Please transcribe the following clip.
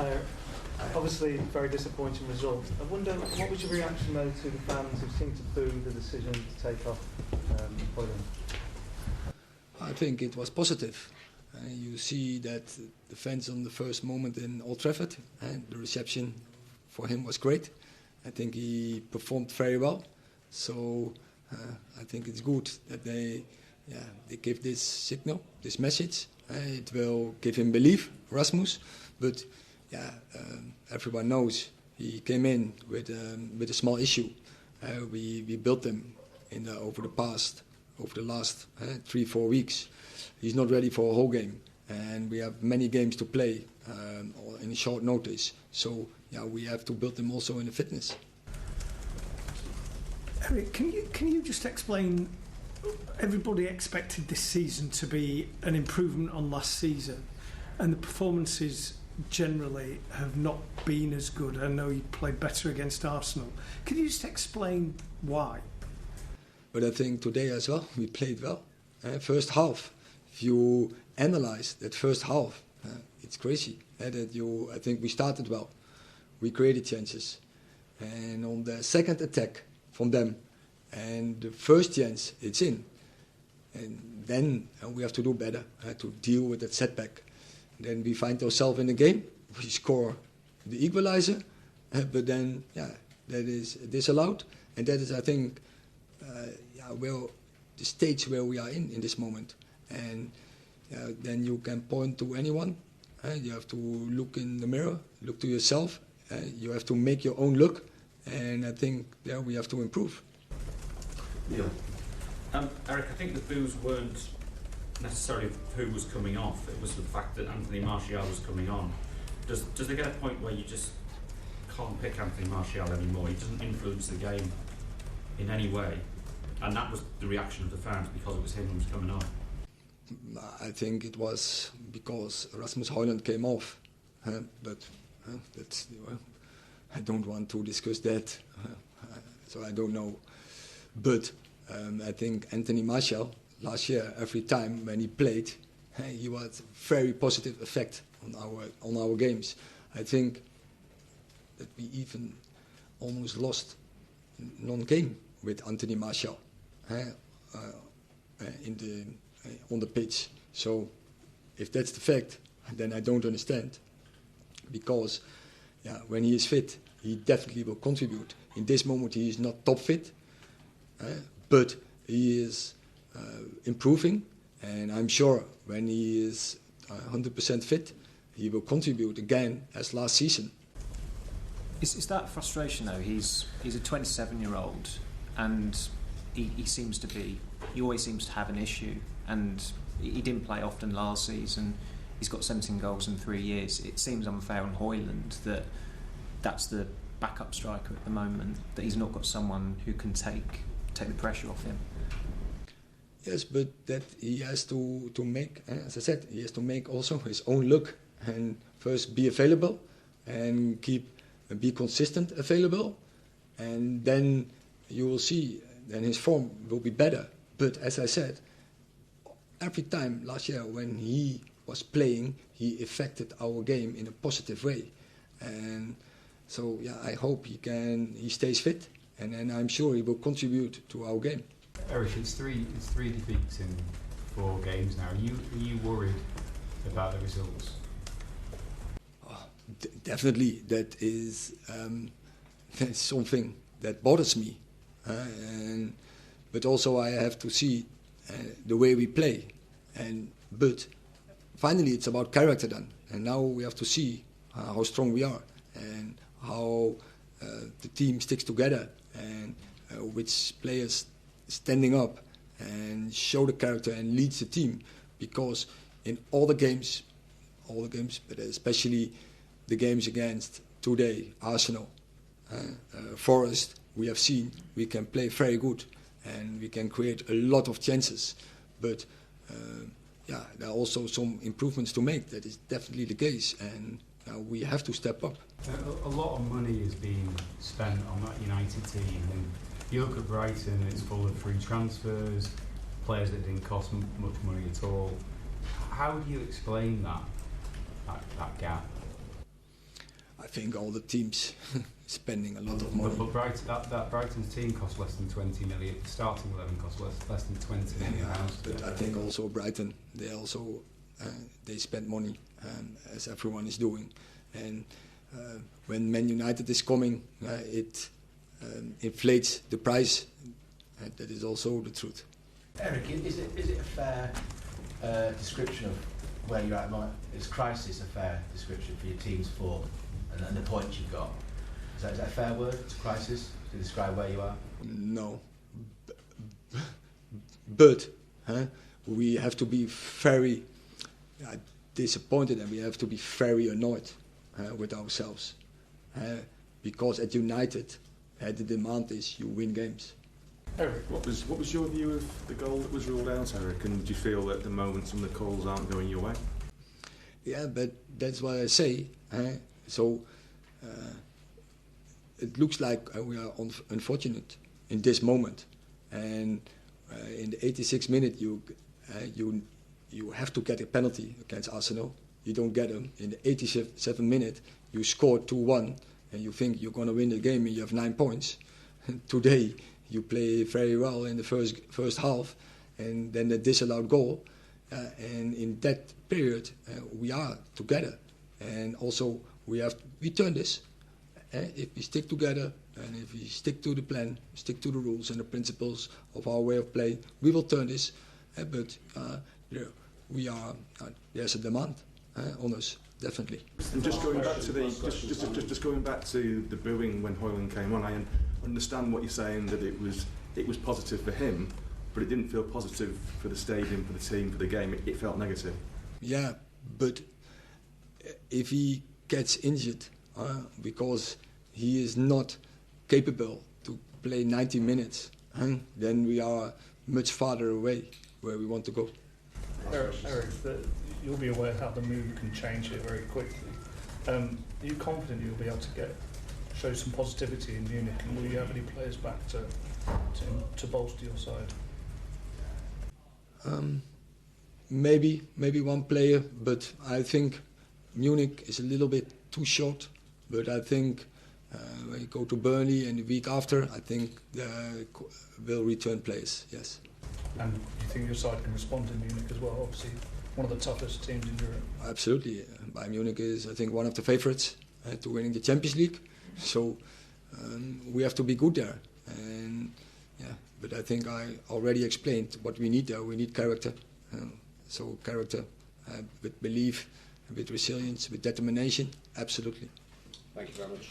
Hi, Erik. Obviously, very disappointing result. I wonder, what was your reaction though to the fans who seemed to boo the decision to take off Brighton? I think it was positive. You see that the fans on the first moment in Old Trafford, and the reception for him was great. I think he performed very well. So I think it's good that they give this signal, this message. It will give him belief, Rasmus. But everyone knows he came in with a small issue. We built him over the last 3-4 weeks. He's not ready for a whole game, and we have many games to play in short notice. So we have to build him also in the fitness. Erik, can you just explain? Everybody expected this season to be an improvement on last season, and the performances generally have not been as good. I know you played better against Arsenal. Can you just explain why? But I think today as well we played well. First half, if you analyse that first half, it's crazy. I think we started well. We created chances, and on the second attack from them, and the first chance it's in, and then we have to do better to deal with that setback. Then we find ourselves in the game. We score the equalizer, but then that is disallowed, and that is, I think, the stage where we are in this moment. And then you can point to anyone. You have to look in the mirror, look to yourself. You have to make your own look, and I think there we have to improve. Neil. Erik, I think the boos weren't necessarily who was coming off. It was the fact that Anthony Martial was coming on. Does there get a point where you just can't pick Anthony Martial anymore? He doesn't influence the game in any way, and that was the reaction of the fans because it was him who was coming on. I think it was because Rasmus Højlund came off, but that's, I don't want to discuss that, so I don't know. But I think Anthony Martial last year, every time when he played, he was a very positive effect on our games. I think that we even almost lost non-game with Anthony Martial on the pitch. So if that's the fact, then I don't understand. Because when he is fit, he definitely will contribute. In this moment, he is not top fit, but he is improving, and I'm sure when he is 100% fit, he will contribute again as last season. Is that frustration though? He's a 27-year-old, and he always seems to have an issue, and he didn't play often last season. He's got 17 goals in 3 years. It seems unfair on Højlund that's the backup striker at the moment, that he's not got someone who can take the pressure off him. Yes, but that he has to make, as I said, he has to make also his own look, and first be available and be consistent available, and then you will see, then his form will be better. But as I said, every time last year when he was playing, he affected our game in a positive way, and so I hope he stays fit, and then I'm sure he will contribute to our game. Erik, it's three defeats in 4 games now. Are you worried about the results? Definitely, that's something that bothers me. But also I have to see the way we play. But finally it's about character then. And now we have to see how strong we are and how the team sticks together, and which players standing up and show the character and leads the team. Because in all the games, but especially the games against today, Arsenal, Forest, we have seen we can play very good and we can create a lot of chances. But there are also some improvements to make. That is definitely the case, and we have to step up. A lot of money is being spent on that United team, and you look at Brighton, it's full of free transfers, players that didn't cost much money at all. How do you explain that gap? I think all the teams spending a lot of money. But that Brighton's team cost less than 20 million. The starting 11 cost less than 20 million pounds. But I think also Brighton, they also they spend money, as everyone is doing. And when Man United is coming, it inflates the price. That is also the truth. Erik, is it a fair description of where you're at? Is crisis a fair description for your team's form and the points you've got? Is that a fair word, crisis, to describe where you are? No. But we have to be very disappointed, and we have to be very annoyed with ourselves. Because at United, the demand is you win games. Erik, what was your view of the goal that was ruled out, Erik? And do you feel at the moment some of the calls aren't going your way? Yeah, but that's what I say. So it looks like we are unfortunate in this moment, and in the 86th minute you have to get a penalty against Arsenal. You don't get them. In the 87th minute you score 2-1, and you think you're going to win the game, and you have 9 points. Today you play very well in the first half, and then the disallowed goal. And in that period, we are together, and also we turn this. If we stick together, and if we stick to the plan, stick to the rules and the principles of our way of play, we will turn this. But there's a demand on us, definitely. And just going back to just going back to the booing when Højlund came on, I understand what you're saying, that it was positive for him, but it didn't feel positive for the stadium, for the team, for the game. It felt negative. Yeah, but if he gets injured because he is not capable to play 90 minutes, then we are much farther away where we want to go. Erik, you'll be aware how the mood can change here very quickly. Are you confident you'll be able to show some positivity in Munich, and will you have any players back to bolster your side? Maybe one player, but I think Munich is a little bit too short. But I think when you go to Burnley and the week after, I think will return players, yes. And do you think your side can respond in Munich as well? Obviously, one of the toughest teams in Europe. Absolutely. Bayern Munich is, I think, one of the favourites to winning the Champions League. So we have to be good there. And yeah, but I think I already explained what we need there. We need character. So character with belief, with resilience, with determination, absolutely. Thank you very much.